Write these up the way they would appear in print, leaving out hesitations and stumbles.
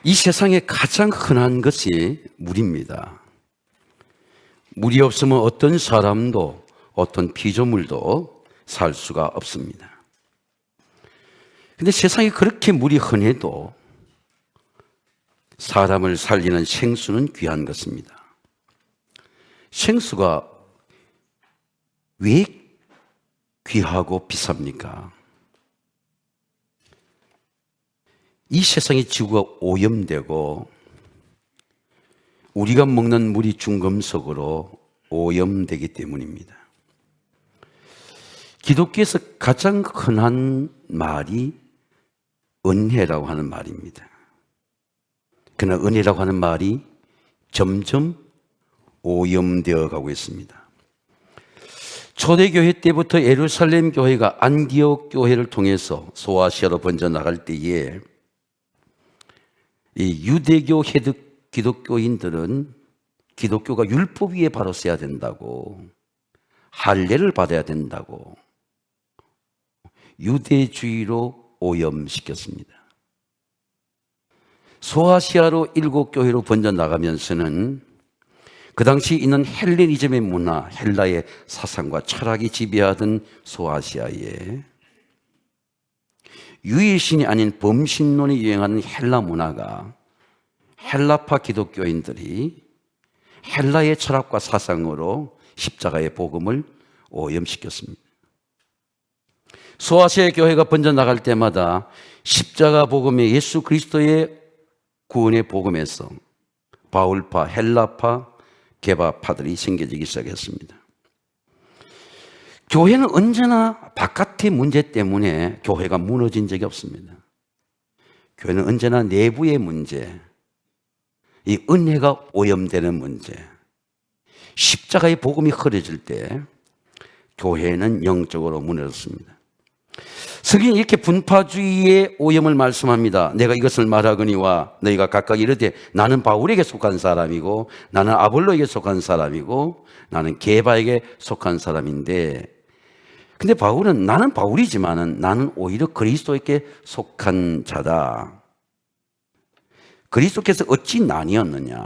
이 세상에 가장 흔한 것이 물입니다. 물이 없으면 어떤 사람도 어떤 피조물도 살 수가 없습니다. 그런데 세상에 그렇게 물이 흔해도 사람을 살리는 생수는 귀한 것입니다. 생수가 왜 귀하고 비쌉니까? 이 세상의 지구가 오염되고 우리가 먹는 물이 중금속으로 오염되기 때문입니다. 기독교에서 가장 흔한 말이 은혜라고 하는 말입니다. 그러나 은혜라고 하는 말이 점점 오염되어 가고 있습니다. 초대교회 때부터 예루살렘 교회가 안디옥 교회를 통해서 소아시아로 번져나갈 때에 이 유대교 기독교인들은 기독교가 율법 위에 바로 서야 된다고, 할례를 받아야 된다고 유대주의로 오염시켰습니다. 소아시아로 7교회로 번져나가면서는 그 당시 있는 헬레니즘의 문화, 헬라의 사상과 철학이 지배하던 소아시아에 유일신이 아닌 범신론이 유행하는 헬라 문화가 헬라파 기독교인들이 헬라의 철학과 사상으로 십자가의 복음을 오염시켰습니다. 소아시아 교회가 번져나갈 때마다 십자가 복음의 예수 그리스도의 구원의 복음에서 바울파, 헬라파, 개바파들이 생겨지기 시작했습니다. 교회는 언제나 바깥의 문제 때문에 교회가 무너진 적이 없습니다. 교회는 언제나 내부의 문제, 이 은혜가 오염되는 문제, 십자가의 복음이 흐려질 때 교회는 영적으로 무너졌습니다. 성경이 이렇게 분파주의의 오염을 말씀합니다. 내가 이것을 말하거니와 너희가 각각 이르되 나는 바울에게 속한 사람이고 나는 아볼로에게 속한 사람이고 나는 게바에게 속한 사람인데, 근데 바울은 나는 바울이지만은 나는 오히려 그리스도에게 속한 자다. 그리스도께서 어찌 나뉘었느냐?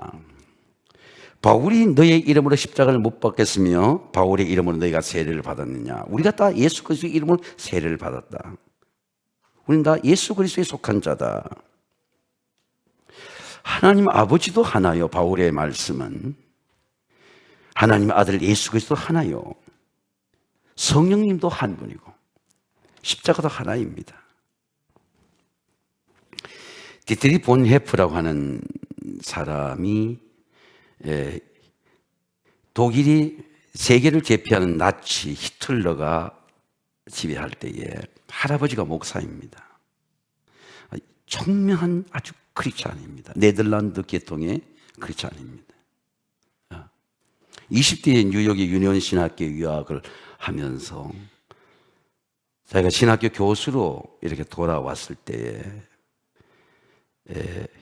바울이 너의 이름으로 십자가를 못 박겠으며 바울의 이름으로 너희가 세례를 받았느냐? 우리가 다 예수 그리스도의 이름으로 세례를 받았다. 우리는 다 예수 그리스도에 속한 자다. 하나님 아버지도 하나요. 바울의 말씀은 하나님 아들 예수 그리스도 하나요. 성령님도 한 분이고 십자가도 하나입니다. 디트리 본 헤프라고 하는 사람이 독일이 세계를 제패하는 나치 히틀러가 지배할 때에 할아버지가 목사입니다. 청명한 아주 크리스찬입니다. 네덜란드 계통의 크리스찬입니다. 20대에 뉴욕의 유니온 신학교에 유학을 하면서 자기가 신학교 교수로 이렇게 돌아왔을 때에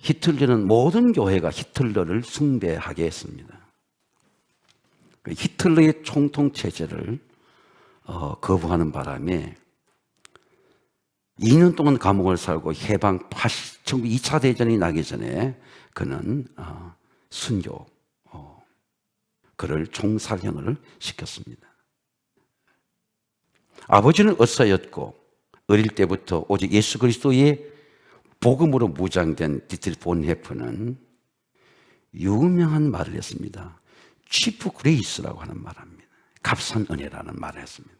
히틀러는 모든 교회가 히틀러를 숭배하게 했습니다. 히틀러의 총통체제를 거부하는 바람에 2년 동안 감옥을 살고 해방 2차 대전이 나기 전에 그는 순교, 그를 총살형을 시켰습니다. 아버지는 의사였고 어릴 때부터 오직 예수 그리스도의 복음으로 무장된 디트리 본 헤프는 유명한 말을 했습니다. 치프 그레이스라고 하는 말합니다. 값싼 은혜라는 말을 했습니다.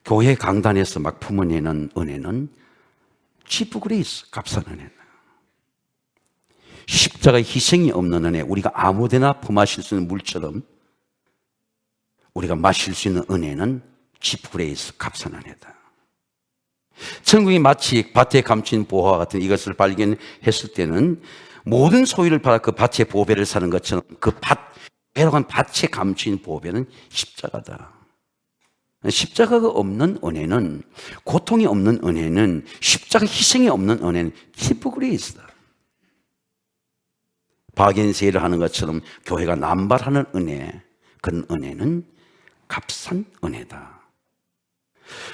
교회 강단에서 막 품어내는 은혜는 치프 그레이스, 값싼 은혜다. 십자가의 희생이 없는 은혜, 우리가 아무데나 품마실 수 있는 물처럼 우리가 마실 수 있는 은혜는 치프 그레이스, 값싼 은혜다. 천국이 마치 밭에 감춘 보화와 같은 이것을 발견했을 때는 모든 소유를 팔아 그 밭의 보배를 사는 것처럼 그 배라고 한 밭에 감춘 보배는 십자가다. 십자가가 없는 은혜는, 고통이 없는 은혜는, 십자가 희생이 없는 은혜는 치프 그레이스다. 박연세를 하는 것처럼 교회가 남발하는 은혜, 그런 은혜는 값싼 은혜다.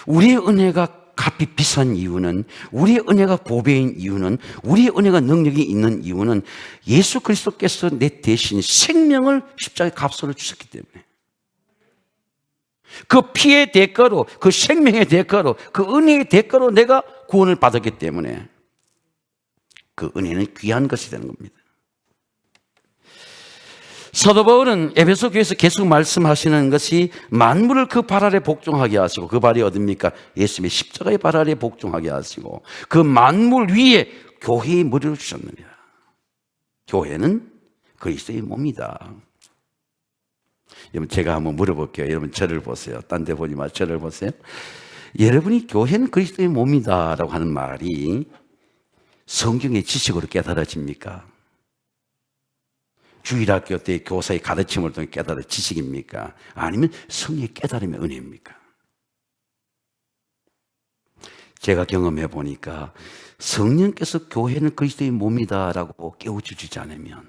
우리의 은혜가 값이 비싼 이유는, 우리의 은혜가 보배인 이유는, 우리의 은혜가 능력이 있는 이유는 예수 그리스도께서 내 대신 생명을 십자가의 값으로 주셨기 때문에, 그 피의 대가로, 그 생명의 대가로, 그 은혜의 대가로 내가 구원을 받았기 때문에 그 은혜는 귀한 것이 되는 겁니다. 사도 바울은 에베소 교회에서 계속 말씀하시는 것이 만물을 그 발 아래 복종하게 하시고, 그 발이 어딥니까? 예수님의 십자가의 발 아래 복종하게 하시고, 그 만물 위에 교회의 머리를 주셨느니라. 교회는 그리스도의 몸이다. 여러분, 제가 한번 물어볼게요. 여러분, 저를 보세요. 딴 데 보지 마시고 저를 보세요. 여러분이 교회는 그리스도의 몸이다 라고 하는 말이 성경의 지식으로 깨달아집니까? 주일학교 때 교사의 가르침을 통해 깨달은 지식입니까? 아니면 성령의 깨달음의 은혜입니까? 제가 경험해 보니까 성령께서 교회는 그리스도의 몸이다라고 깨우쳐주지 않으면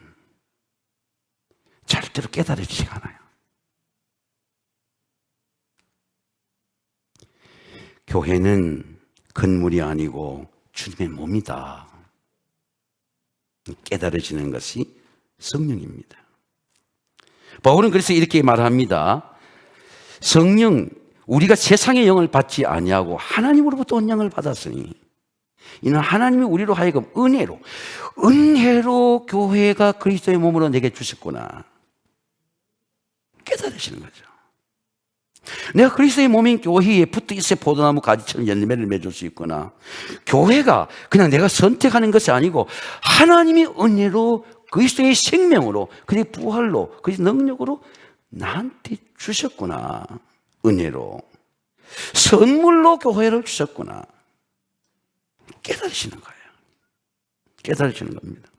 절대로 깨달아지지 않아요. 교회는 건물이 아니고 주님의 몸이다. 깨달아지는 것이 성령입니다. 바울은 그래서 이렇게 말합니다. 성령, 우리가 세상의 영을 받지 아니하고 하나님으로부터 온 영을 받았으니 이는 하나님이 우리로 하여금 은혜로 교회가 그리스도의 몸으로 내게 주셨구나 깨달으시는 거죠. 내가 그리스도의 몸인 교회에 붙어 있어 포도나무 가지처럼 열매를 맺을 수 있구나. 교회가 그냥 내가 선택하는 것이 아니고 하나님이 은혜로 그리스도의 생명으로, 그의 부활로, 그의 능력으로 나한테 주셨구나. 은혜로. 선물로 교회를 주셨구나. 깨달으시는 거예요. 깨달으시는 겁니다.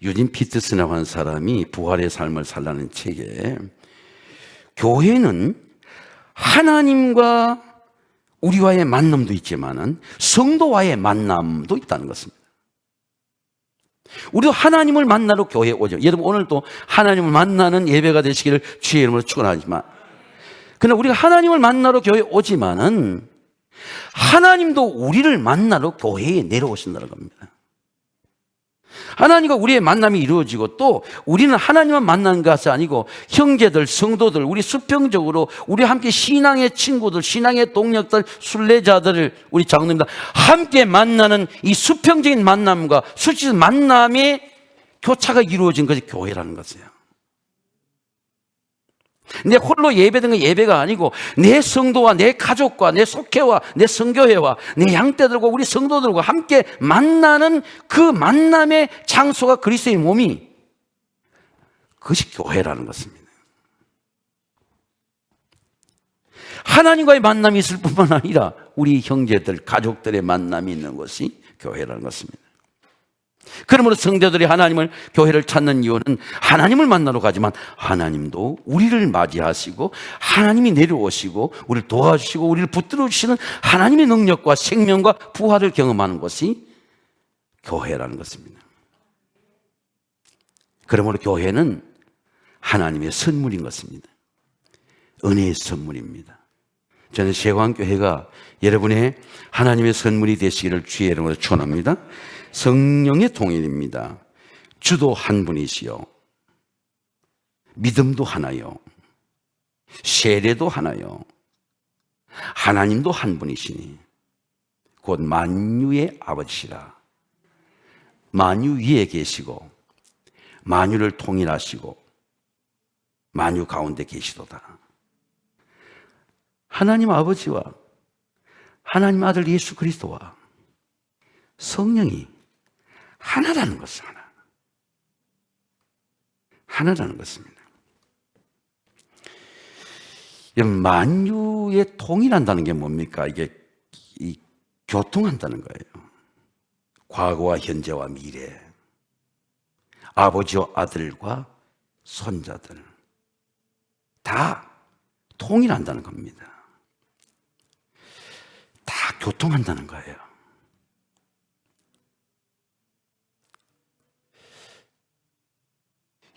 유진 피터슨이라고 하는 사람이 부활의 삶을 살라는 책에 교회는 하나님과 우리와의 만남도 있지만은 성도와의 만남도 있다는 것입니다. 우리도 하나님을 만나러 교회에 오죠. 여러분, 오늘도 하나님을 만나는 예배가 되시기를 주의 이름으로 축원하지만, 그러나 우리가 하나님을 만나러 교회에 오지만은 하나님도 우리를 만나러 교회에 내려오신다는 겁니다. 하나님과 우리의 만남이 이루어지고, 또 우리는 하나님만 만나는 것이 아니고 형제들, 성도들, 우리 수평적으로 우리 함께 신앙의 친구들, 신앙의 동력들, 순례자들을 우리 장로님들 함께 만나는 이 수평적인 만남과 수치적 만남의 교차가 이루어진 것이 교회라는 것이에요. 내 홀로 예배된 건 예배가 아니고 내 성도와 내 가족과 내 속회와 내 성교회와 내 양떼들과 우리 성도들과 함께 만나는 그 만남의 장소가 그리스도의 몸이, 그것이 교회라는 것입니다. 하나님과의 만남이 있을 뿐만 아니라 우리 형제들, 가족들의 만남이 있는 것이 교회라는 것입니다. 그러므로 성도들이 하나님을, 교회를 찾는 이유는 하나님을 만나러 가지만 하나님도 우리를 맞이하시고 하나님이 내려오시고 우리를 도와주시고 우리를 붙들어 주시는 하나님의 능력과 생명과 부활을 경험하는 것이 교회라는 것입니다. 그러므로 교회는 하나님의 선물인 것입니다. 은혜의 선물입니다. 저는 세광교회가 여러분의 하나님의 선물이 되시기를 주의 이름으로 축원합니다. 성령의 통일입니다. 주도 한 분이시요, 믿음도 하나요, 세례도 하나요, 하나님도 한 분이시니 곧 만유의 아버지시라. 만유 위에 계시고 만유를 통일하시고 만유 가운데 계시도다. 하나님 아버지와 하나님 아들 예수 그리스도와 성령이 하나라는 것은 하나라는 것입니다. 만유에 통일한다는 게 뭡니까? 이게 교통한다는 거예요. 과거와 현재와 미래, 아버지와 아들과 손자들 다 통일한다는 겁니다. 다 교통한다는 거예요.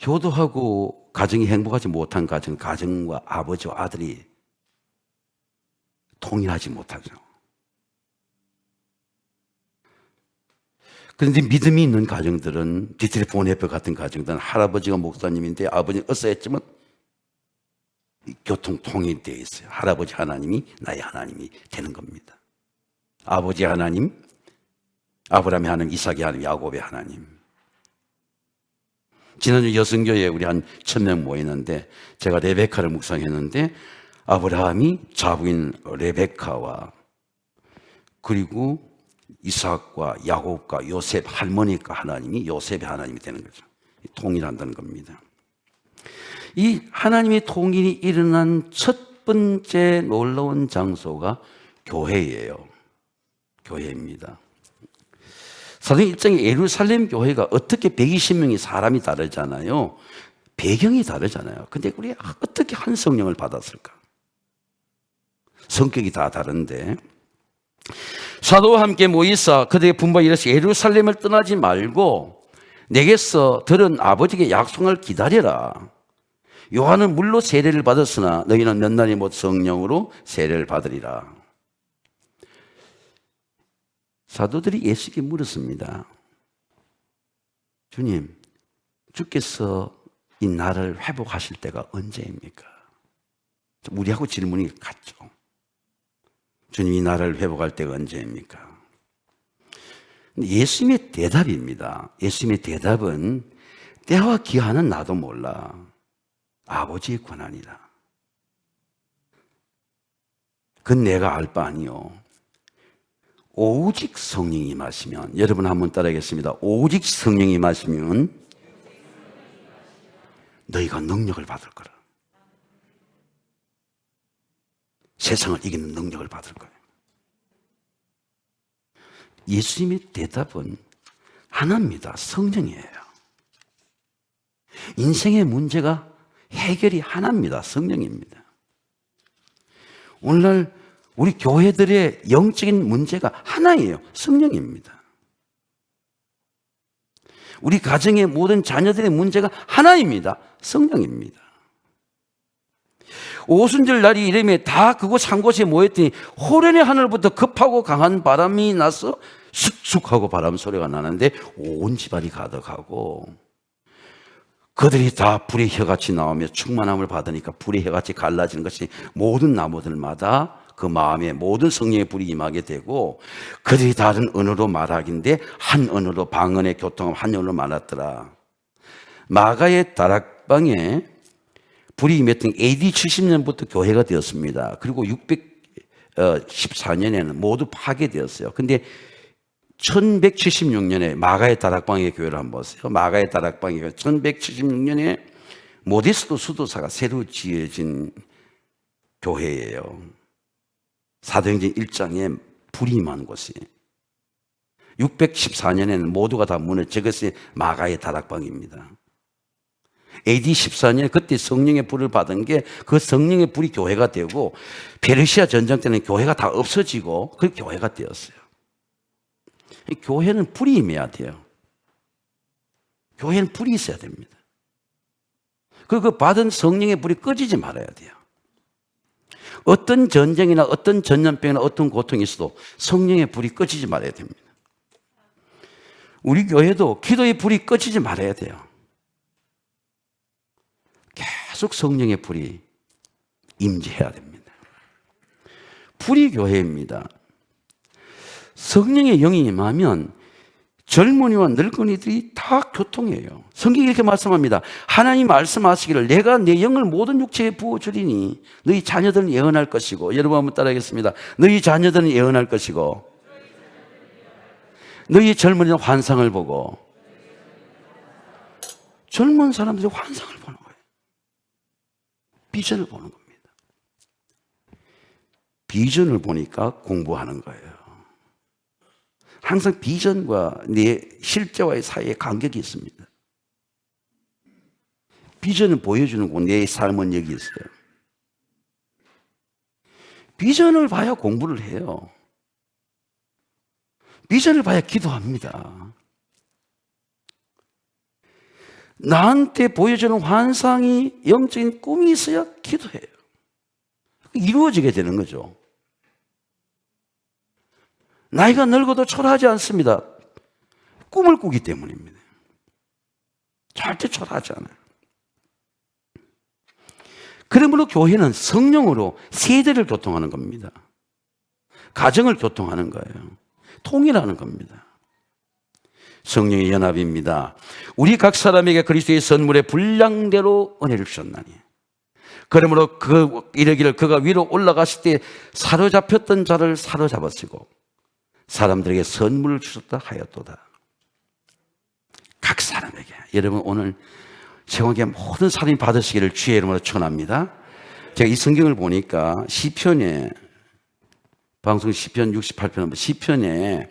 효도하고 가정이 행복하지 못한 가정과 아버지와 아들이 통일하지 못하죠. 그런데 믿음이 있는 가정들은 디트리 보네페 같은 가정들은 할아버지가 목사님인데 아버지는 의사였지만 교통 통일되어 있어요. 할아버지 하나님이 나의 하나님이 되는 겁니다. 아버지 하나님, 아브라함의 하나님, 이삭의 하나님, 야곱의 하나님. 지난주 여성교회에 우리 한 1000명 모이는데 제가 레베카를 묵상했는데 아브라함이 자부인 레베카와 그리고 이삭과 야곱과 요셉 할머니과 하나님이 요셉의 하나님이 되는 거죠. 통일한다는 겁니다. 이 하나님의 통일이 일어난 첫 번째 놀라운 장소가 교회예요. 교회입니다. 사도행 1장에 예루살렘 교회가 어떻게 120명이 사람이 다르잖아요. 배경이 다르잖아요. 근데 우리 어떻게 한 성령을 받았을까? 성격이 다 다른데 사도와 함께 모이사 그들에게 분부하여 이르시되 예루살렘을 떠나지 말고 내게서 들은 아버지께 약속을 기다려라. 요한은 물로 세례를 받았으나 너희는 몇 날이 못 성령으로 세례를 받으리라. 사도들이 예수께 물었습니다. 주님, 주께서 이 나라를 회복하실 때가 언제입니까? 우리하고 질문이 같죠. 주님, 이 나라를 회복할 때가 언제입니까? 예수님의 대답입니다. 예수님의 대답은 때와 기한은 나도 몰라. 아버지의 권한이다. 그건 내가 알 바 아니요. 오직 성령이 임하시면, 여러분 한번 따라하겠습니다. 오직 성령이 임하시면 너희가 능력을 받을 거라. 세상을 이기는 능력을 받을 거예요. 예수님의 대답은 하나입니다. 성령이에요. 인생의 문제가 해결이 하나입니다. 성령입니다. 오늘날 우리 교회들의 영적인 문제가 하나예요. 성령입니다. 우리 가정의 모든 자녀들의 문제가 하나입니다. 성령입니다. 오순절 날이 이름에 다 그곳 한 곳에 모였더니 호련의 하늘부터 급하고 강한 바람이 나서 쑥쑥하고 바람 소리가 나는데 온 집안이 가득하고 그들이 다 불의 혀같이 나오며 충만함을 받으니까 불의 혀같이 갈라지는 것이 모든 나무들마다 그 마음에 모든 성령의 불이 임하게 되고 그들이 다른 언어로 말하긴데 한 언어로 방언의 교통함 한 언어로 말했더라. 마가의 다락방에 불이 임했던 AD 70년부터 교회가 되었습니다. 그리고 614년에는 모두 파괴되었어요. 근데 1176년에 마가의 다락방의 교회를 한번 보세요. 마가의 다락방의 교회 1176년에 모데스도 수도사가 새로 지어진 교회예요. 사도행전 1장에 불이 임한 곳이 614년에는 모두가 다 무너져 것이 마가의 다락방입니다. AD 14년 그때 성령의 불을 받은 게 그 성령의 불이 교회가 되고 페르시아 전쟁 때는 교회가 다 없어지고 그 교회가 되었어요. 교회는 불이 임해야 돼요. 교회는 불이 있어야 됩니다. 그리고 그 받은 성령의 불이 꺼지지 말아야 돼요. 어떤 전쟁이나 어떤 전염병이나 어떤 고통이 있어도 성령의 불이 꺼지지 말아야 됩니다. 우리 교회도 기도의 불이 꺼지지 말아야 돼요. 계속 성령의 불이 임재해야 됩니다. 불이 교회입니다. 성령의 영이 임하면 젊은이와 늙은이들이 다 교통해요. 성경이 이렇게 말씀합니다. 하나님 말씀하시기를 내가 내 영을 모든 육체에 부어주리니 너희 자녀들은 예언할 것이고, 여러분 한번 따라하겠습니다. 너희 자녀들은 예언할 것이고 너희 젊은이는 환상을 보고. 젊은 사람들이 환상을 보는 거예요. 비전을 보는 겁니다. 비전을 보니까 공부하는 거예요. 항상 비전과 내 실제와의 사이에 간격이 있습니다. 비전을 보여주는 곳, 내 삶은 여기 있어요. 비전을 봐야 공부를 해요. 비전을 봐야 기도합니다. 나한테 보여주는 환상이 영적인 꿈이 있어야 기도해요. 이루어지게 되는 거죠. 나이가 늙어도 초라하지 않습니다. 꿈을 꾸기 때문입니다. 절대 초라하지 않아요. 그러므로 교회는 성령으로 세대를 교통하는 겁니다. 가정을 교통하는 거예요. 통일하는 겁니다. 성령의 연합입니다. 우리 각 사람에게 그리스도의 선물의 분량대로 은혜를 주셨나니. 그러므로 이르기를 그가 위로 올라가실 때 사로잡혔던 자를 사로잡으시고 사람들에게 선물을 주셨다 하였도다. 각 사람에게. 여러분 오늘 세상의 모든 사람이 받으시기를 주의 이름으로 축원합니다. 제가 이 성경을 보니까 시편에 방송 시편 68편 시편에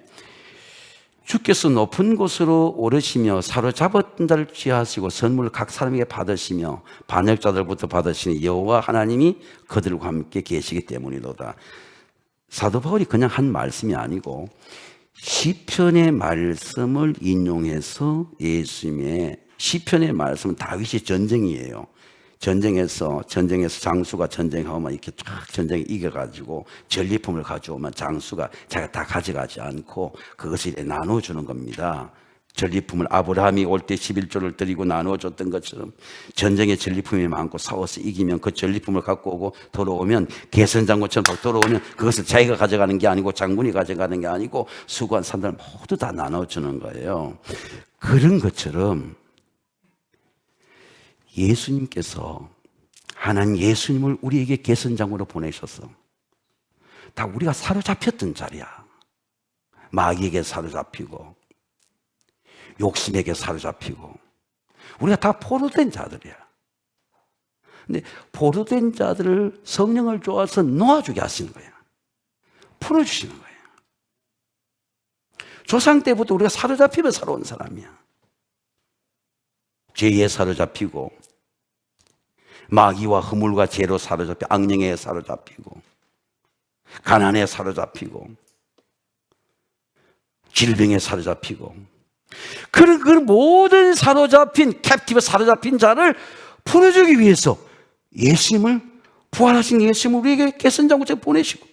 주께서 높은 곳으로 오르시며 사로잡았던 자를 취하시고 선물을 각 사람에게 받으시며 반역자들부터 받으시니 여호와 하나님이 그들과 함께 계시기 때문이로다. 사도 바울이 그냥 한 말씀이 아니고 시편의 말씀을 인용해서 예수님의 시편의 말씀은 다윗이 전쟁이에요. 전쟁에서 장수가 전쟁하면 이렇게 쫙 전쟁에 이겨가지고 전리품을 가져오면 장수가 자기가 다 가져가지 않고 그것을 나눠주는 겁니다. 전리품을 아브라함이 올 때 11조를 드리고 나눠줬던 것처럼 전쟁에 전리품이 많고 싸워서 이기면 그 전리품을 갖고 오고 돌아오면 개선장군처럼 돌아오면 그것을 자기가 가져가는 게 아니고 장군이 가져가는 게 아니고 수고한 사람들 모두 다 나눠주는 거예요. 그런 것처럼 예수님께서 하나님 예수님을 우리에게 개선장으로 보내셔서 다 우리가 사로잡혔던 자리야. 마귀에게 사로잡히고 욕심에게 사로잡히고 우리가 다 포로된 자들이야. 근데 포로된 자들을 성령을 좋아서 놓아주게 하시는 거야. 풀어주시는 거야. 조상 때부터 우리가 사로잡히면 살아온 사람이야. 죄에 사로잡히고 마귀와 허물과 죄로 사로잡혀 악령에 사로잡히고 가난에 사로잡히고 질병에 사로잡히고 그런 모든 사로잡힌 캡티브 사로잡힌 자를 풀어주기 위해서 예수님을 부활하신 예수님을 우리에게 개선장구째 보내시고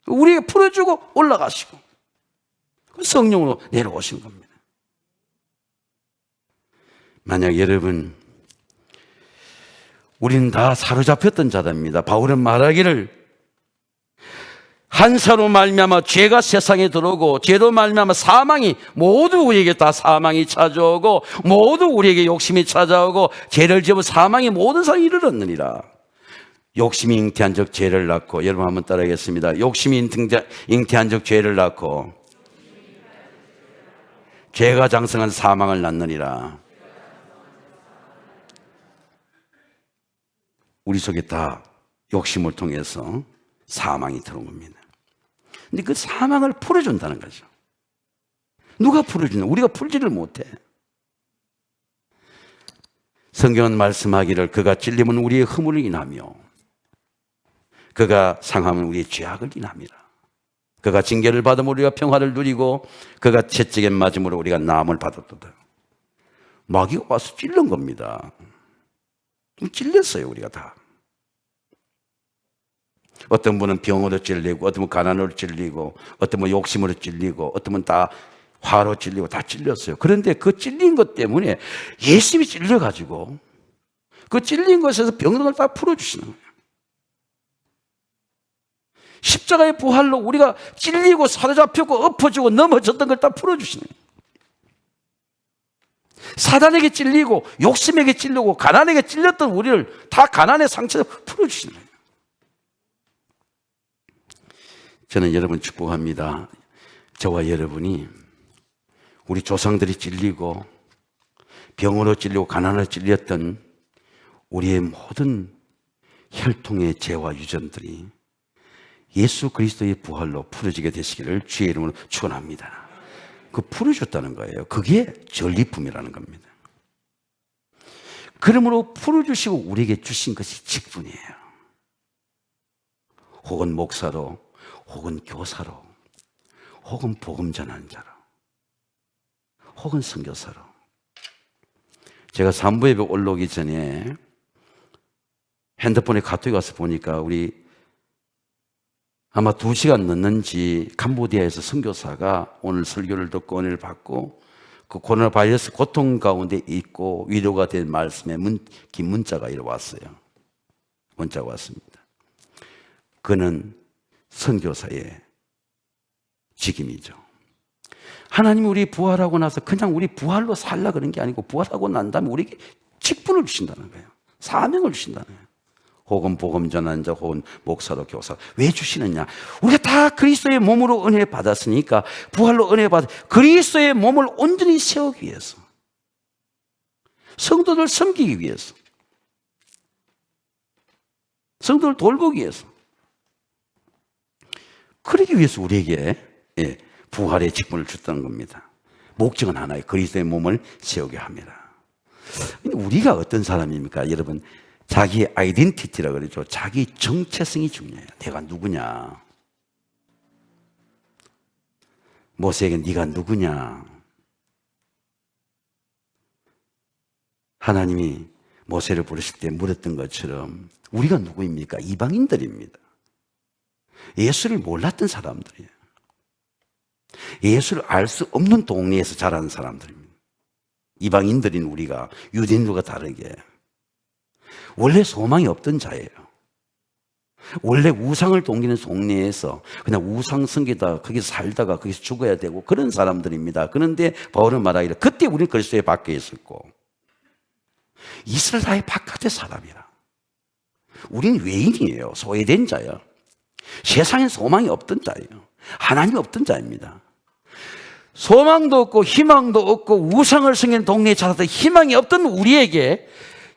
우리에게 풀어주고 올라가시고 성령으로 내려오신 겁니다. 만약 여러분 우리는 다 사로잡혔던 자들입니다. 바울은 말하기를 한 사로 말미암아 죄가 세상에 들어오고 죄로 말미암아 사망이 모두 우리에게 다 사망이 찾아오고 모두 우리에게 욕심이 찾아오고 죄를 지어 사망이 모든 사람이 이르렀느니라. 욕심이 잉태한 적 죄를 낳고 여러분 한번 따라하겠습니다. 욕심이 잉태한 적 죄를 낳고 죄가 장성한 사망을 낳느니라. 우리 속에 다 욕심을 통해서 사망이 들어온 겁니다. 근데 그 사망을 풀어준다는 거죠. 누가 풀어주냐? 우리가 풀지를 못해. 성경은 말씀하기를 그가 찔림은 우리의 허물을 인하며 그가 상함은 우리의 죄악을 인함이라. 그가 징계를 받음으로 우리가 평화를 누리고 그가 채찍에 맞음으로 우리가 나음을 받았도다. 마귀가 와서 찔른 겁니다. 찔렸어요 우리가 다. 어떤 분은 병으로 찔리고 어떤 분은 가난으로 찔리고 어떤 분은 욕심으로 찔리고 어떤 분은 다 화로 찔리고 다 찔렸어요. 그런데 그 찔린 것 때문에 예수님이 찔려가지고 그 찔린 것에서 병들을 다 풀어주시는 거예요. 십자가의 부활로 우리가 찔리고 사로잡히고 엎어지고 넘어졌던 걸 다 풀어주시는 거예요. 사단에게 찔리고 욕심에게 찔리고 가난에게 찔렸던 우리를 다 가난의 상처를 풀어주시는 거예요. 저는 여러분 축복합니다. 저와 여러분이 우리 조상들이 찔리고 병으로 찔리고 가난으로 찔렸던 우리의 모든 혈통의 죄와 유전들이 예수 그리스도의 부활로 풀어지게 되시기를 주의 이름으로 축원합니다. 그 풀어줬다는 거예요. 그게 전리품이라는 겁니다. 그러므로 풀어주시고 우리에게 주신 것이 직분이에요. 혹은 목사로 혹은 교사로 혹은 복음 전하는 자로 혹은 선교사로. 제가 산부 예배 올라오기 전에 핸드폰에 카톡이 와서 보니까 우리 아마 2시간 늦는지 캄보디아에서 선교사가 오늘 설교를 듣고 은혜를 받고 그 코로나 바이러스 고통 가운데 있고 위로가 된 말씀에 긴 문자가 이렇게 왔어요. 문자가 왔습니다. 그는 선교사의 직임이죠. 하나님이 우리 부활하고 나서 그냥 우리 부활로 살라 그런 게 아니고 부활하고 난 다음에 우리에게 직분을 주신다는 거예요. 사명을 주신다는 거예요. 혹은 복음 전환자, 혹은 목사로 교사. 왜 주시느냐? 우리가 다 그리스도의 몸으로 은혜 받았으니까 부활로 은혜 받아 그리스도의 몸을 온전히 세우기 위해서, 성도들 섬기기 위해서, 성도를 돌보기 위해서, 그러기 위해서 우리에게 부활의 직분을 줬다는 겁니다. 목적은 하나예요. 그리스도의 몸을 세우게 합니다. 우리가 어떤 사람입니까? 여러분, 자기의 아이덴티티라고 그러죠. 자기 정체성이 중요해요. 내가 누구냐? 모세에게 네가 누구냐? 하나님이 모세를 부르실 때 물었던 것처럼 우리가 누구입니까? 이방인들입니다. 예수를 몰랐던 사람들이에요. 예수를 알 수 없는 동네에서 자라는 사람들입니다. 이방인들인 우리가 유대인들과 다르게 원래 소망이 없던 자예요. 원래 우상을 동기는 동네에서 그냥 우상 섬기다 거기서 살다가 거기서 죽어야 되고 그런 사람들입니다. 그런데 바울은 말하기를 그때 우리는 그리스도의 밖에 있었고 이스라엘 바깥의 사람이라. 우리는 외인이에요. 소외된 자예요. 세상에 소망이 없던 자예요. 하나님이 없던 자입니다. 소망도 없고 희망도 없고 우상을 섬기는 동네에 자라서 희망이 없던 우리에게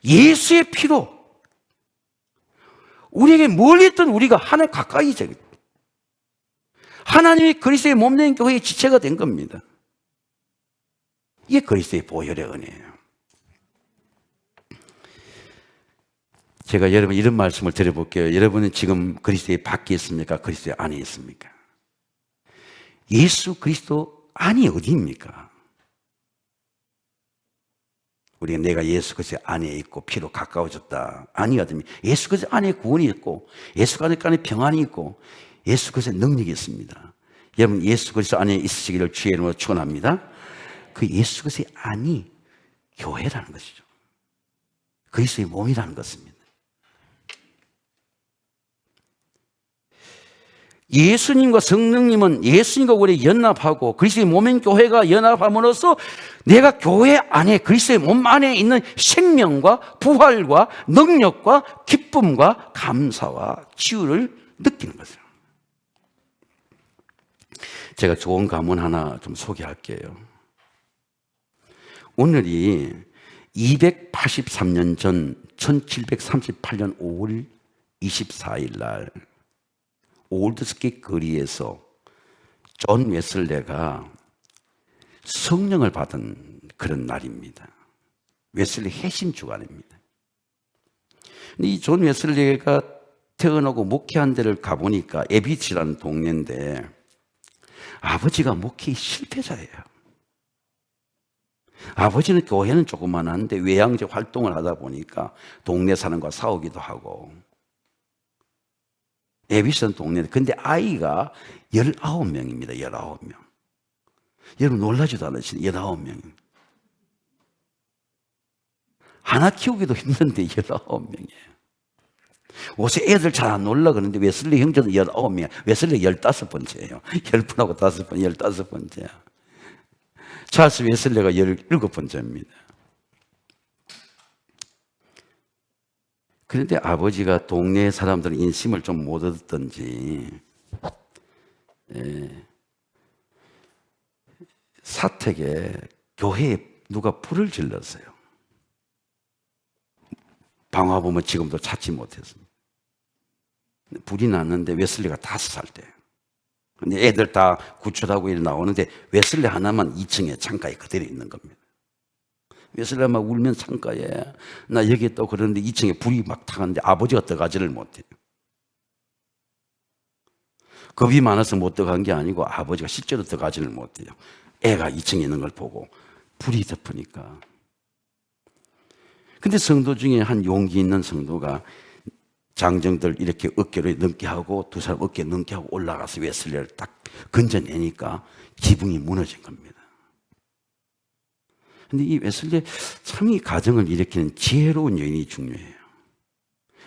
예수의 피로 우리에게 멀리 있던 우리가 하나님 가까이 되게 하나님이 그리스도의 몸된 교회의 지체가 된 겁니다. 이게 그리스도의 보혈의 은혜예요. 제가 여러분 이런 말씀을 드려볼게요. 여러분은 지금 그리스도의 밖에 있습니까? 그리스도의 안에 있습니까? 예수 그리스도 안이 어디입니까? 우리가 내가 예수 그리스도 안에 있고 피로 가까워졌다. 아니거든요. 예수 그리스도 안에 구원이 있고 예수 그리스도 안에 평안이 있고 예수 그리스도의 능력이 있습니다. 여러분 예수 그리스도 안에 있으시기를 주의 이름으로 축원합니다. 그 예수 그리스도의 안이 교회라는 것이죠. 그리스도의 몸이라는 것입니다. 예수님과 성령님은 예수님과 우리 연합하고 그리스도의 몸인 교회가 연합함으로써 내가 교회 안에 그리스도의 몸 안에 있는 생명과 부활과 능력과 기쁨과 감사와 치유를 느끼는 거죠. 제가 좋은 가문 하나 좀 소개할게요. 오늘이 283년 전 1738년 5월 24일 날 올드스키 거리에서 존 웨슬레가 성령을 받은 그런 날입니다. 웨슬레 회심 주간입니다. 이 존 웨슬레가 태어나고 목회한 데를 가보니까 에비치라는 동네인데 아버지가 목회 실패자예요. 아버지는 교회는 조그만한데 외향적 활동을 하다 보니까 동네 사람과 싸우기도 하고 에비슨 동네. 근데 아이가 19명입니다. 19명. 여러분 놀라지도 않으시네. 19명. 하나 키우기도 힘든데 19명이에요. 요새 애들 잘 안 놀라 그러는데 웨슬리 형제도 19명. 웨슬리 15번째예요. 10분하고 5번, 15번째야. 찰스 웨슬리가 17번째입니다. 그런데 아버지가 동네 사람들 인심을 좀 못 얻었던지 사택에 교회에 누가 불을 질렀어요. 방화범은 지금도 찾지 못했습니다. 불이 났는데 웨슬리가 5살 때. 근데 애들 다 구출하고 일 나오는데 웨슬리 하나만 2층에 창가에 그대로 있는 겁니다. 웨슬리가 막 울면 창가에 나 여기 또 그러는데 2층에 불이 막 타는데 아버지가 들어가지를 못해요. 겁이 많아서 못 들어간 게 아니고 아버지가 실제로 들어가지를 못해요. 애가 2층에 있는 걸 보고 불이 덮으니까. 근데 성도 중에 한 용기 있는 성도가 장정들 이렇게 어깨를 넘게 하고 두 사람 어깨 넘게 하고 올라가서 웨슬리를 딱 건져내니까 지붕이 무너진 겁니다. 근데 이 웨슬리 참 이 가정을 일으키는 지혜로운 여인이 중요해요.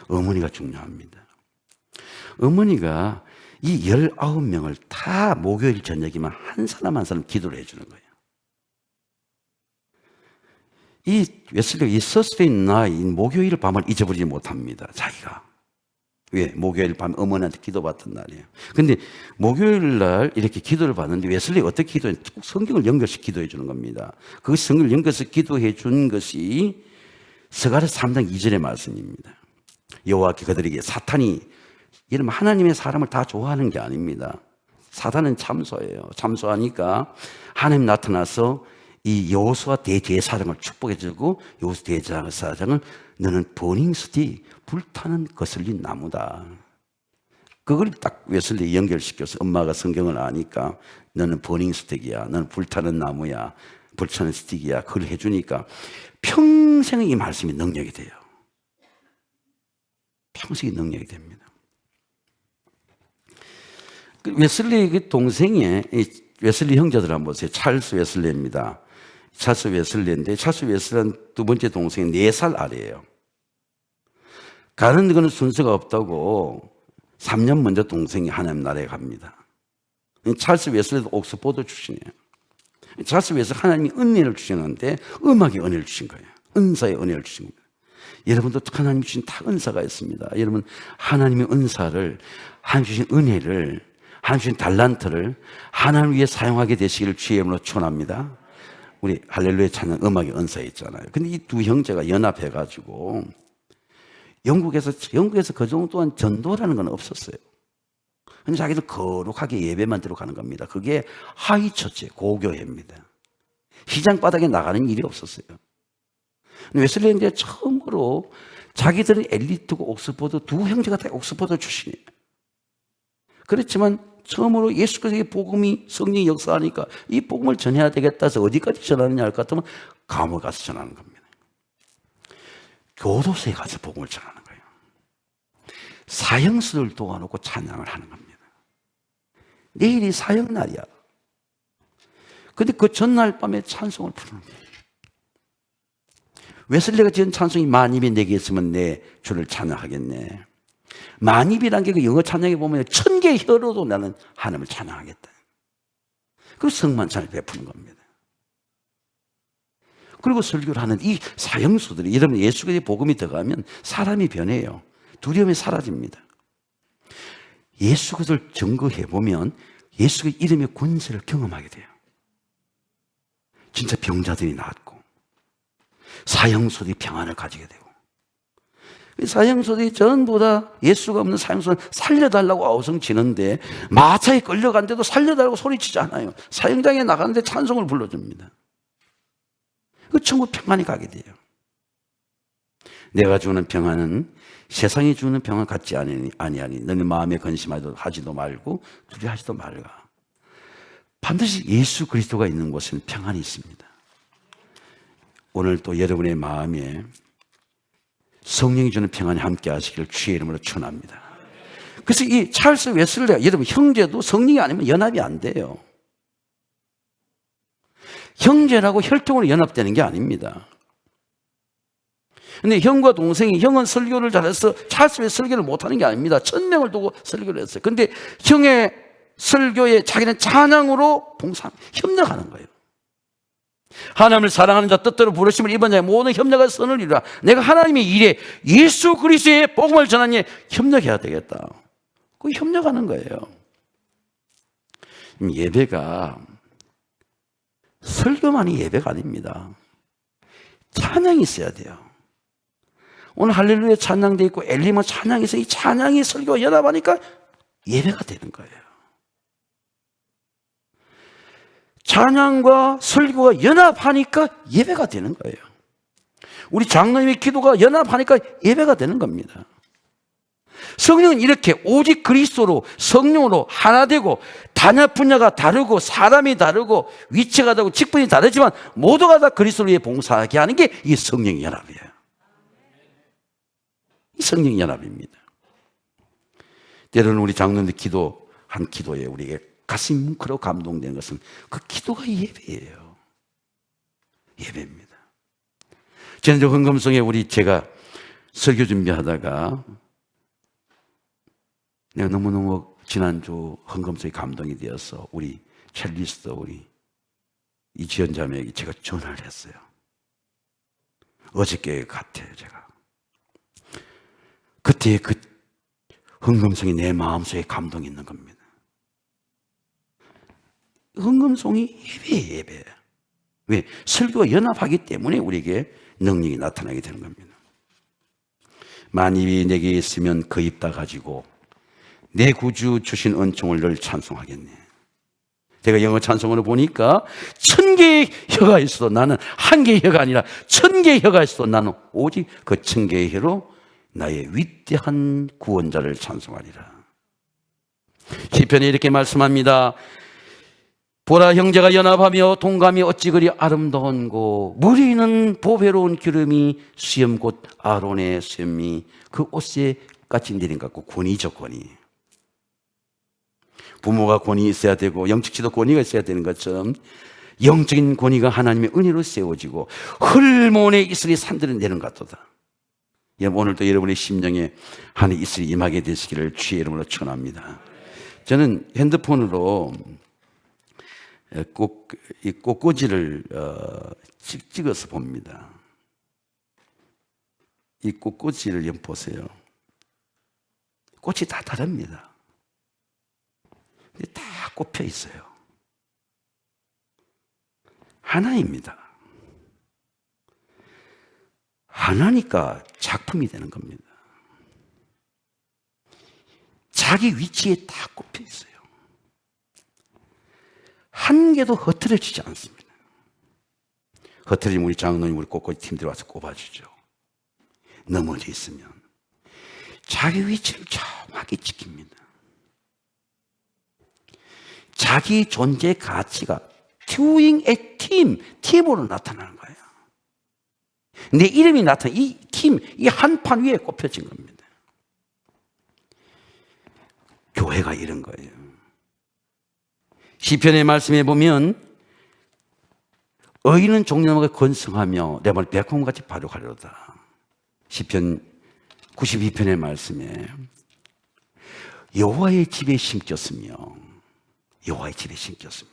어머니가 중요합니다. 어머니가 이 19명을 다 목요일 저녁이면 한 사람 한 사람 기도를 해주는 거예요. 이 웨슬리가 이 서스페인 나이 목요일 밤을 잊어버리지 못합니다. 자기가. 왜? 목요일 밤 어머니한테 기도받던 날이에요. 근데 목요일 날 이렇게 기도를 받는데 웨슬리가 어떻게 기도해? 성경을 연결해서 기도해 주는 겁니다. 그 성경을 연결해서 기도해 준 것이 스가랴 3장 2절의 말씀입니다. 여호와께 그들에게 사탄이 이러면 하나님의 사람을 다 좋아하는 게 아닙니다. 사탄은 참소예요. 참소하니까 하나님 나타나서 이 여호수아 대제사장을 축복해 주고 여호수아 대제사장을 너는 버닝스틱 불타는 거슬린 나무다. 그걸 딱 웨슬리 연결시켜서 엄마가 성경을 아니까 너는 버닝스틱이야. 너는 불타는 나무야. 불타는 스틱이야. 그걸 해주니까 평생 이 말씀이 능력이 돼요. 평생이 능력이 됩니다. 웨슬리 그 동생의 웨슬리 형제들 한번 보세요. 찰스 웨슬리입니다. 찰스 웨슬리인데 찰스 웨슬리는 두 번째 동생이 4살 아래예요. 가는 거는 순서가 없다고 3년 먼저 동생이 하나님 나라에 갑니다. 찰스 웨슬리도 옥스퍼드 출신이에요. 찰스 웨슬리 하나님이 은혜를 주시는데 음악의 은혜를 주신 거예요. 은사의 은혜를 주신 거예요. 여러분도 하나님이 주신 다 은사가 있습니다. 여러분 하나님의 은사를, 하나님 주신 은혜를, 하나님 주신 달란트를 하나님 위해 사용하게 되시기를 주의 이름으로 축원합니다. 우리 할렐루야 찬양 음악의 은사 있잖아요. 근데 이 두 형제가 연합해가지고 영국에서 그 정도 동안 전도라는 건 없었어요. 근데 자기들 거룩하게 예배만 들어가는 겁니다. 그게 하이처치, 고교회입니다. 시장 바닥에 나가는 일이 없었어요. 웨슬리 형제 처음으로 자기들은 엘리트고 옥스퍼드, 두 형제가 다 옥스퍼드 출신이에요. 그렇지만 처음으로 예수 그리스도의 복음이 성령이 역사하니까 이 복음을 전해야 되겠다 해서 어디까지 전하느냐 할 것 같으면 감옥에 가서 전하는 겁니다. 교도소에 가서 복음을 전하는 거예요. 사형수를 도와놓고 찬양을 하는 겁니다. 내일이 사형날이야. 근데 그 전날 밤에 찬송을 부르는 거예요. 웨슬리가 지은 찬송이 만입이 내게 있으면 내 주를 찬양하겠네. 만입이라는 게 그 영어 찬양에 보면 1000개의 혀로도 나는 하나님을 찬양하겠다. 그 성만찬을 베푸는 겁니다. 그리고 설교를 하는 이 사형수들이, 여러분 예수 그리스도의 복음이 들어가면 사람이 변해요. 두려움이 사라집니다. 예수 그리스도를 증거해 보면 예수 그리스도의 이름의 권세를 경험하게 돼요. 진짜 병자들이 낫고 사형수들이 평안을 가지게 되고, 사형수들이 전부 다 예수가 없는 사형수는 살려달라고 아우성치는데 마차에 끌려간데도 살려달라고 소리치지 않아요. 사형장에 나가는데 찬송을 불러줍니다. 그 천국 평안이 가게 돼요. 내가 주는 평안은 세상이 주는 평안 같지 아니하니 너는 마음에 근심하지도 말고 두려워하지도 말라. 반드시 예수 그리스도가 있는 곳에는 평안이 있습니다. 오늘 또 여러분의 마음에 성령이 주는 평안이 함께 하시기를 주의 이름으로 축원합니다. 그래서 이 찰스 웨슬리가, 여러분 형제도 성령이 아니면 연합이 안 돼요. 형제라고 혈통으로 연합되는 게 아닙니다. 근데 형과 동생이, 형은 설교를 잘해서 찰스 웨슬리를 못하는 게 아닙니다. 1000명을 두고 설교를 했어요. 근데 형의 설교에 자기는 찬양으로 협력하는 거예요. 하나님을 사랑하는 자 뜻대로 부르심을 입은 자의 모든 협력을 선을 이루라. 내가 하나님의 일에 예수 그리스도의 복음을 전하니 협력해야 되겠다. 그 협력하는 거예요. 예배가 설교만이 예배가 아닙니다. 찬양이 있어야 돼요. 오늘 할렐루야 찬양돼 있고 엘리마 찬양이 있어요. 이 찬양이 설교와 연합하니까 예배가 되는 거예요. 찬양과 설교가 연합하니까 예배가 되는 거예요. 우리 장로님의 기도가 연합하니까 예배가 되는 겁니다. 성령은 이렇게 오직 그리스도로, 성령으로 하나 되고, 단야 분야가 다르고 사람이 다르고 위치가 다르고 직분이 다르지만 모두가 다 그리스도를 위해 봉사하게 하는 게 이 성령 연합이에요. 이 성령 연합입니다. 때로는 우리 장로님들 기도한 기도에 우리에게 가슴이 뭉클하고 감동되는 것은 그 기도가 예배예요. 예배입니다. 지난주 헌금송에 제가 설교 준비하다가 내가 너무너무 지난주 헌금송에 감동이 되어서 우리 첼리스트 우리 이지연 자매에게 제가 전화를 했어요. 어저께 같아요. 제가 그때 그 헌금송이 내 마음속에 감동이 있는 겁니다. 헌금송이 예배예요. 예배. 왜? 설교와 연합하기 때문에 우리에게 능력이 나타나게 되는 겁니다. 만입이 내게 있으면 그 입 다 가지고 내 구주 주신 은총을 늘 찬송하겠네. 제가 영어 찬송으로 보니까 1000개의 혀가 있어도 나는 1개의 혀가 아니라 1000개의 혀가 있어도 나는 오직 그 1000개의 혀로 나의 위대한 구원자를 찬송하리라. 시편에 이렇게 말씀합니다. 보라, 형제가 연합하며 동감이 어찌 그리 아름다운고, 무리는 보배로운 기름이 수염 곧 아론의 수염이 그 옷에 같이 내린 것 같고, 권위죠. 권위. 부모가 권위 있어야 되고 영적지도 권위가 있어야 되는 것처럼 영적인 권위가 하나님의 은혜로 세워지고 헐몬의 이슬이 산들을 내는 것 같도다. 오늘도 여러분의 심령에 하나님의 이슬이 임하게 되시기를 주의 이름으로 축원합니다. 저는 핸드폰으로 꼭 이 꽃꽂이를 찍어서 봅니다. 이 꽃꽂이를 좀 보세요. 꽃이 다 다릅니다. 근데 다 꼽혀 있어요. 하나입니다. 하나니까 작품이 되는 겁니다. 자기 위치에 다 꼽혀 있어요. 한 개도 흐트러지지 않습니다. 흐트러지면 우리 장로님, 우리 꽃꽂이 팀들이 와서 꼽아주죠. 넘어져 있으면 자기 위치를 정확히 지킵니다. 자기 존재 가치가 doing a team, 팀으로 나타나는 거예요. 내 이름이 나타나, 이 팀, 이 한판 위에 꼽혀진 겁니다. 교회가 이런 거예요. 시편의 말씀에 보면 의인은 종려나무가 건성하며 내 말 백홍같이 발육하려다. 시편 92편의 말씀에 여호와의 집에 심겼으며 여호와의 집에 심겼으며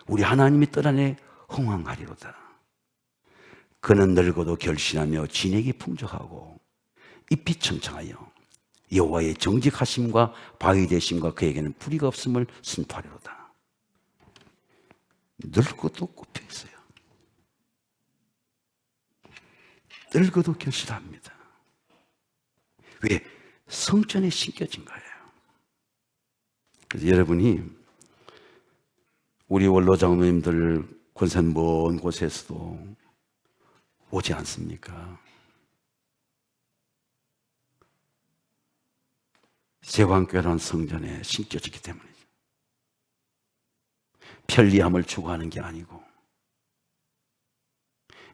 우리 하나님의 뜰 안에 흥황하리로다. 그는 늙어도 결신하며 진액이 풍족하고 잎이 청청하여 여호와의 정직하심과 바위 되심과 그에게는 불의가 없음을 선포하리로다. 늙어도 꼽혀 있어요. 늙어도 결실합니다. 왜? 성전에 심겨진 거예요. 그래서 여러분이 우리 원로 장로님들 권산 먼 곳에서도 오지 않습니까? 세관교회라는 성전에 심겨지기 때문이죠. 편리함을 추구하는 게 아니고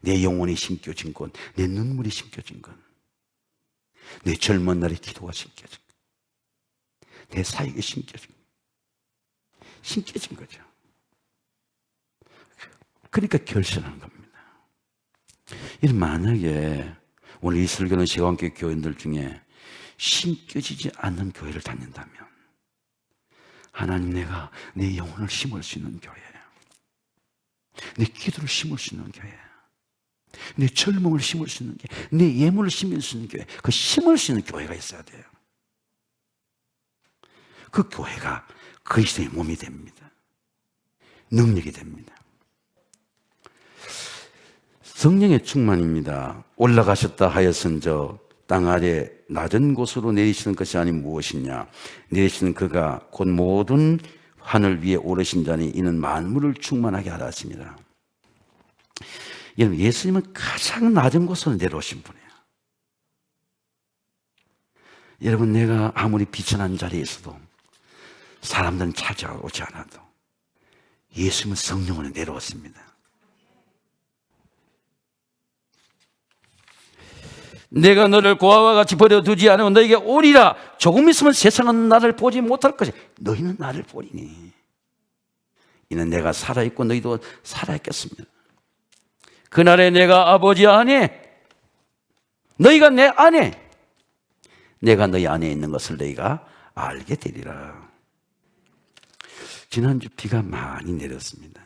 내 영혼이 심겨진 것, 내 눈물이 심겨진 것, 내 젊은 날의 기도가 심겨진 것, 내 사역이 심겨진 거죠. 그러니까 결실하는 겁니다. 만약에 오늘 이 설교는 세관교회 교인들 중에 심겨지지 않는 교회를 다닌다면 하나님, 내가 내 영혼을 심을 수 있는 교회예요. 내 기도를 심을 수 있는 교회예요. 내 젊음을 심을 수 있는 교회, 내 예물을 심을 수 있는 교회, 그 심을 수 있는 교회가 있어야 돼요. 그 교회가 그리스도의 몸이 됩니다. 능력이 됩니다. 성령의 충만입니다. 올라가셨다 하였은저 땅 아래 낮은 곳으로 내리시는 것이 아닌 무엇이냐. 내리시는 그가 곧 모든 하늘 위에 오르신 자니 이는 만물을 충만하게 하라 하십니다. 여러분, 예수님은 가장 낮은 곳으로 내려오신 분이에요. 여러분, 내가 아무리 비천한 자리에 있어도 사람들은 찾아오지 않아도 예수님은 성령으로 내려왔습니다. 내가 너를 고아와 같이 버려두지 않으면 너에게 오리라. 조금 있으면 세상은 나를 보지 못할 것이 너희는 나를 보리니 이는 내가 살아있고 너희도 살아있겠습니다. 그날에 내가 아버지 안에 너희가 내 안에 내가 너희 안에 있는 것을 너희가 알게 되리라. 지난주 비가 많이 내렸습니다.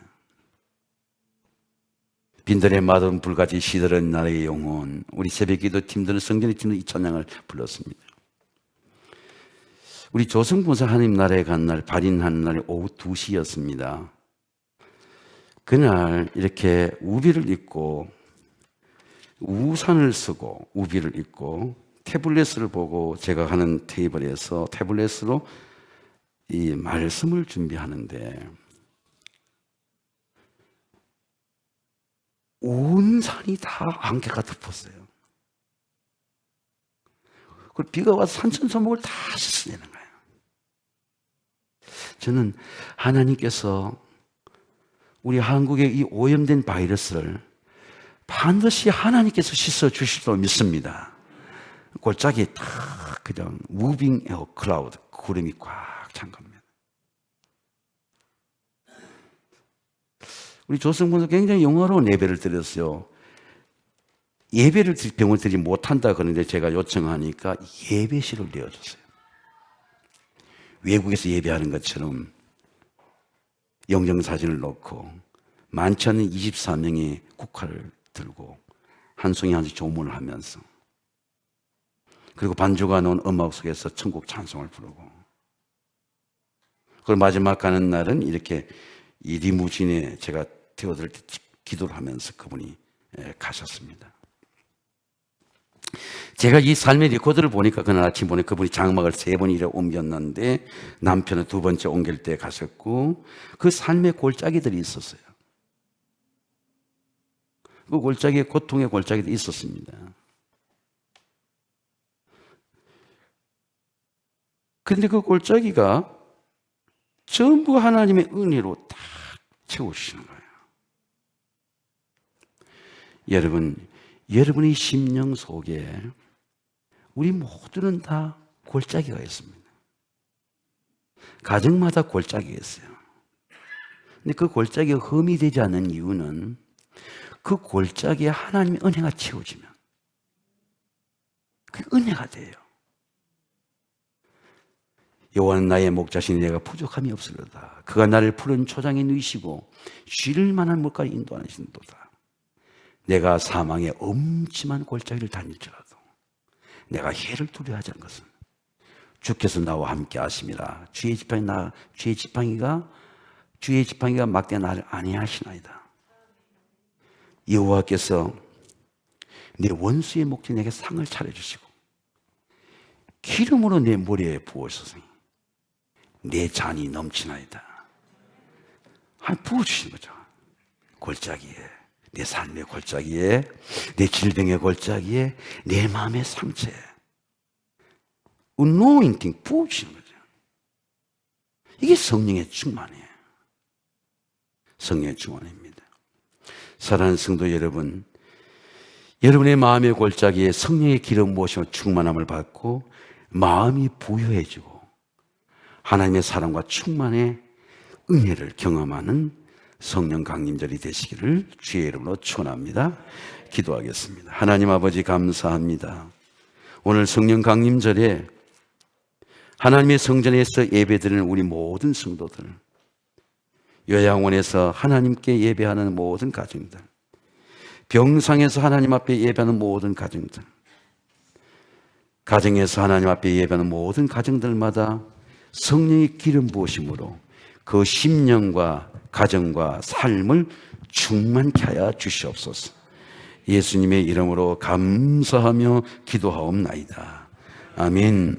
빈들에 마른 불같이 시들은 나의 영혼. 우리 새벽기도 팀들은 성전의 팀들 이 찬양을 불렀습니다. 우리 조성군사 하나님 나라에 간 날 발인하는 날 오후 2시였습니다. 그날 이렇게 우비를 입고 우산을 쓰고 우비를 입고 태블릿을 보고 제가 하는 테이블에서 태블릿으로 이 말씀을 준비하는데 온 산이 다 안개가 덮었어요. 그리고 비가 와서 산천소목을 다 씻어내는 거예요. 저는 하나님께서 우리 한국의 이 오염된 바이러스를 반드시 하나님께서 씻어주실 줄 믿습니다. 골짜기에 딱 그냥 무빙 에어 클라우드 구름이 꽉 찬 겁니다. 우리 조성군도 굉장히 영화로운 예배를 드렸어요. 예배를 병을 드리지 못한다 그러는데 제가 요청하니까 예배실을 내어줬어요. 외국에서 예배하는 것처럼 영정사진을 놓고 많지않은 24명이 국화를 들고 한 송이 한 송이 조문을 하면서 그리고 반주가 놓은 음악 속에서 천국 찬송을 부르고 그리고 마지막 가는 날은 이렇게 이 리무진에 제가 태워드릴 때 기도를 하면서 그분이 가셨습니다. 제가 이 삶의 리코더를 보니까 그날 아침 보니 그분이 장막을 3번이나 옮겼는데 남편은 2번째 옮길 때 가셨고 그 삶의 골짜기들이 있었어요. 그 골짜기에 고통의 골짜기도 있었습니다. 그런데 그 골짜기가 전부 하나님의 은혜로 딱 채우시는 거예요. 여러분, 여러분의 심령 속에 우리 모두는 다 골짜기가 있습니다. 가정마다 골짜기가 있어요. 근데 그 골짜기가 흠이 되지 않는 이유는 그 골짜기에 하나님의 은혜가 채워지면 그게 은혜가 돼요. 여호와는 나의 목자시니 내가 부족함이 없으리로다. 그가 나를 푸른 초장에 누이시고 쉴 만한 물가에 인도하신도다. 내가 사망의 엄침한 골짜기를 다닐지라도 내가 해를 두려워하지 않은 것은 주께서 나와 함께 하심이라. 주의 지팡이가 막대 나를 안위하시나이다. 여호와께서 내 원수의 목에 내게 상을 차려주시고 기름으로 내 머리에 부으소서. 내 잔이 넘치나이다. 부어주신 거죠. 골짜기에, 내 삶의 골짜기에, 내 질병의 골짜기에, 내 마음의 상처에 anointing 부어주시는 거죠. 이게 성령의 충만이에요. 성령의 충만입니다. 사랑하는 성도 여러분, 여러분의 마음의 골짜기에 성령의 기름 부으심으로 충만함을 받고 마음이 부유해지고 하나님의 사랑과 충만의 은혜를 경험하는 성령 강림절이 되시기를 주의 이름으로 축원합니다. 기도하겠습니다. 하나님 아버지 감사합니다. 오늘 성령 강림절에 하나님의 성전에서 예배드리는 우리 모든 성도들, 요양원에서 하나님께 예배하는 모든 가정들, 병상에서 하나님 앞에 예배하는 모든 가정들, 가정에서 하나님 앞에 예배하는 모든 가정들마다 성령의 기름 부으심으로 그 심령과 가정과 삶을 충만케 하여 주시옵소서. 예수님의 이름으로 감사하며 기도하옵나이다. 아멘.